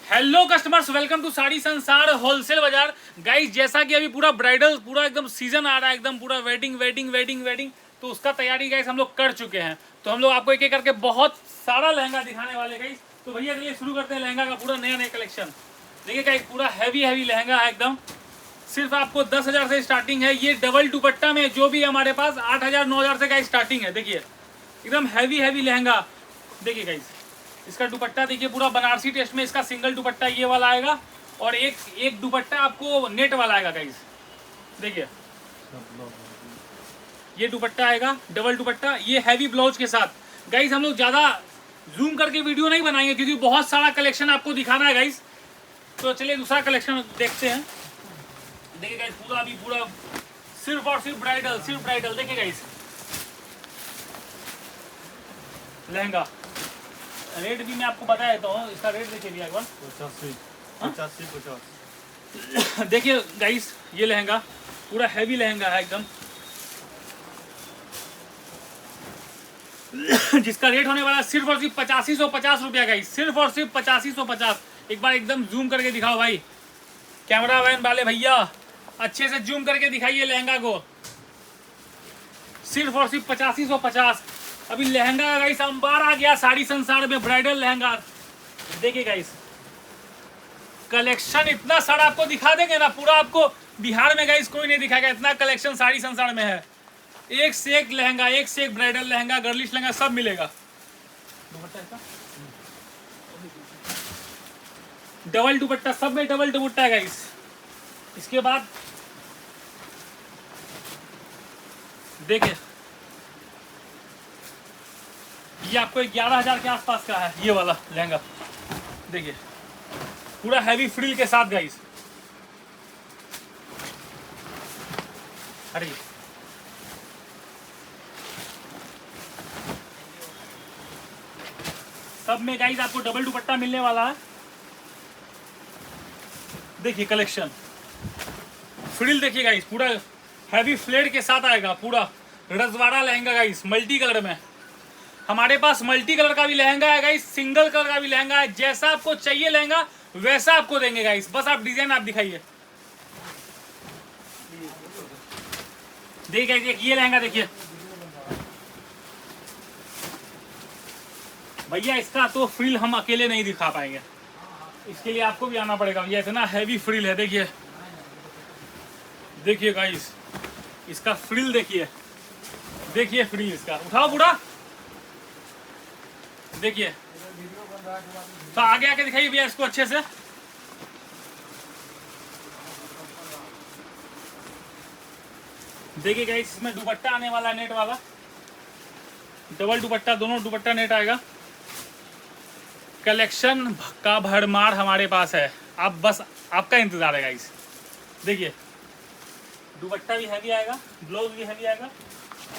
Hello customers, welcome to Saree Sansar wholesale बाजार। Guys, जैसा कि अभी पूरा ब्राइडल पूरा एकदम सीजन आ रहा है, एकदम पूरा वेडिंग, तो उसका तैयारी गाइस हम लोग कर चुके हैं। तो हम लोग आपको एक एक करके बहुत सारा लहंगा दिखाने वाले गाइस। तो भैया चलिए शुरू करते हैं लहंगा का पूरा नया कलेक्शन। देखिए गाइस, पूरा हैवी लहंगा है एकदम। सिर्फ आपको 10,000 से स्टार्टिंग है। ये डबल दुपट्टा में जो भी हमारे पास 8,000 9,000 से गाइस स्टार्टिंग है। देखिए एकदम हैवी लहंगा। देखिए गाइस, इसका दुपट्टा देखिए पूरा बनारसी टेस्ट में। इसका सिंगल दुपट्टा ये वाला आएगा और एक दुपट्टा आपको नेट वाला आएगा गाइस। देखिए ये दुपट्टा आएगा डबल दुपट्टा, ये हैवी ब्लाउज के साथ। गाइस हम लोग ज़्यादा जूम करके वीडियो नहीं बनाएंगे क्योंकि बहुत सारा कलेक्शन आपको दिखाना है गाइस। तो चलिए दूसरा कलेक्शन देखते हैं। देखिए गाइस, पूरा सिर्फ और सिर्फ ब्राइडल। देखिए गाइस लहंगा रेट भी मैं आपको बता देता हूँ। इसका रेट देखिए भैया एक बार 50। देखिए गाइस, ये लहंगा पूरा हैवी लहंगा है एकदम, जिसका रेट होने वाला सिर्फ और सिर्फ 8550 रुपया गाइस। सिर्फ और सिर्फ 8550। एक बार एकदम जूम करके दिखाओ भाई, कैमरा वैन वाले भैया अच्छे से जूम करके दिखाइए लहंगा को। सिर्फ और सिर्फ 8550। अभी लहंगा गाइस अंबार आ गया साड़ी संसार में, ब्राइडल लहंगा। देखिए गाइस कलेक्शन इतना सारा आपको दिखा देंगे ना, पूरा आपको बिहार में गाइस कोई नहीं दिखाएगा, इतना कलेक्शन साड़ी संसार में है। एक से एक लहंगा, एक से एक ब्राइडल लहंगा, गर्लिश लहंगा सब मिलेगा। डबल दुपट्टा, सब में डबल दुपट्टा है गाइस। इसके बाद देखिए ये आपको 11,000 के आसपास का है ये वाला लहंगा। देखिए पूरा हैवी फ्रिल के साथ गाइस। अरे सब में गाइस आपको डबल दुपट्टा मिलने वाला है। देखिए कलेक्शन फ्रिल देखिए गाइस, पूरा हैवी फ्लेड के साथ आएगा। पूरा रजवाड़ा लहंगा गाइस, मल्टी कलर में। हमारे पास मल्टी कलर का भी लहंगा है गाइस, सिंगल कलर का भी लहंगा है। जैसा आपको चाहिए लहंगा वैसा आपको देंगे गाइस, बस आप डिजाइन आप दिखाइए। देखिए गाइस, ये लहंगा देखिए भैया, इसका तो फ्रिल हम अकेले नहीं दिखा पाएंगे, इसके लिए आपको भी आना पड़ेगा भैया। इतना हैवी फ्रिल है। देखिए देखिए गाइस, इसका फ्रिल देखिए, देखिए फ्रिल इसका। उठाओ पूरा, देखिए तो आगे आके दिखाइए भैया इसको अच्छे से। देखिए गाइस, इसमें दुपट्टा आने वाला है नेट वाला, डबल दुपट्टा, दोनों दुपट्टा नेट आएगा। कलेक्शन का भरमार हमारे पास है, आप बस आपका इंतजार है गाइस। देखिए दुपट्टा भी हैवी आएगा, ब्लाउज भी हैवी आएगा।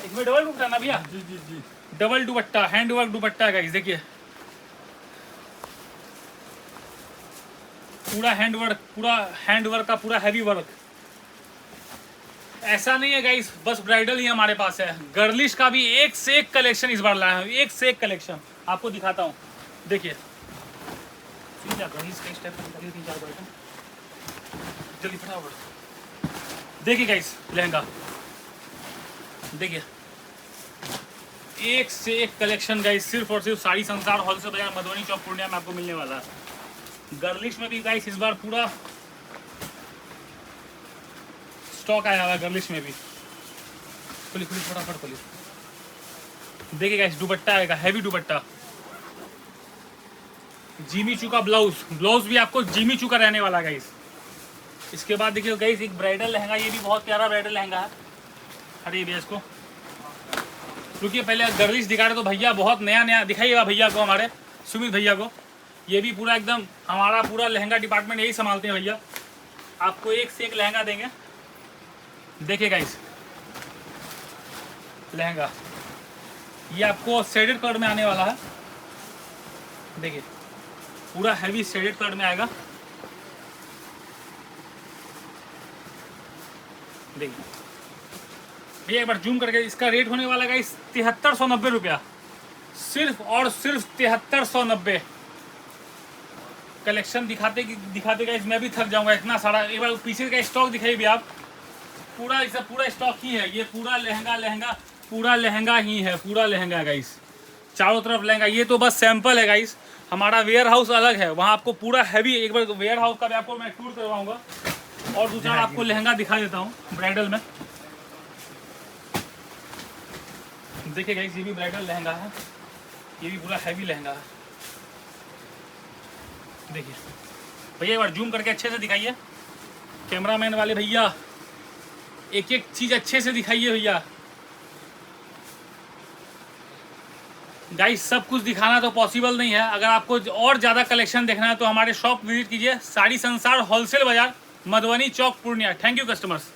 इसमें डबल दुपट्टा ना भैया? जी double dupatta, hand work dupatta है गाइस। देखिए पूरा हैंड वर्क का पूरा हैवी वर्क। ऐसा नहीं है गाइस बस ब्राइडल ही हमारे पास है, गर्लिश का भी एक से एक कलेक्शन इस बार लाया हूँ, एक से एक कलेक्शन आपको दिखाता हूँ। देखिए जल्दी फटाफट। देखिए गाइस लहंगा, देखिए एक से एक कलेक्शन गाइस, सिर्फ और सिर्फ साड़ी संसार होलसेल बाजार मधुबनी चौक पूर्णिया में आपको मिलने वाला है। गर्लिश में भी गाइस इस बार पूरा स्टॉक आया हुआ है, गर्लिश में भी। खुली फटाफट खुली। देखिए गाइस दुपट्टा आएगा, हैवी दुपट्टा, जीमी चू का ब्लाउज भी आपको जीमी चू का रहने वाला गाइस। इसके बाद देखिए गाइस एक ब्राइडल लहंगा, ये भी बहुत प्यारा ब्राइडल लहंगा है। अरे भैया इसको रुकिए, पहले गर्लिश दिखा रहे तो भैया बहुत नया दिखाइएगा भैया को, हमारे सुमित भैया को। ये भी पूरा एकदम हमारा पूरा लहंगा डिपार्टमेंट यही संभालते हैं भैया, आपको एक से एक लहंगा देंगे। देखिए गाइस लहंगा, ये आपको शेडेड कलर में आने वाला है। देखिए पूरा हैवी शेडेड कलर में आएगा। देखिए भैया एक बार जूम करके, इसका रेट होने वाला गाइस 7390 रुपया, सिर्फ और सिर्फ 7390। कलेक्शन दिखाते दिखाते गाइस मैं भी थक जाऊंगा, इतना सारा। एक बार पीछे का स्टॉक दिखाइए भी आप, पूरा इसे पूरा स्टॉक ही है, ये पूरा लहंगा पूरा लहंगा ही है, पूरा लहंगा गाइस, चारों तरफ लहंगा। ये तो बस सैंपल है गाइस, हमारा वेयर हाउस अलग है, वहाँ आपको पूरा हैवी, एक बार वेयर हाउस का भी आपको मैं टूर करवाऊंगा। और दूसरा आपको लहंगा दिखा देता हूँ ब्राइडल में। देखिए गाइस ये भी ब्राइडल लहंगा है, ये भी पूरा हैवी लहंगा है। देखिए भैया एक बार जूम करके अच्छे से दिखाइए, कैमरामैन वाले भैया एक एक चीज़ अच्छे से दिखाइए भैया। गाइस सब कुछ दिखाना तो पॉसिबल नहीं है, अगर आपको और ज़्यादा कलेक्शन देखना है तो हमारे शॉप विजिट कीजिए, साड़ी संसार होलसेल बाजार, मधुबनी चौक, पूर्णिया। Thank you customers.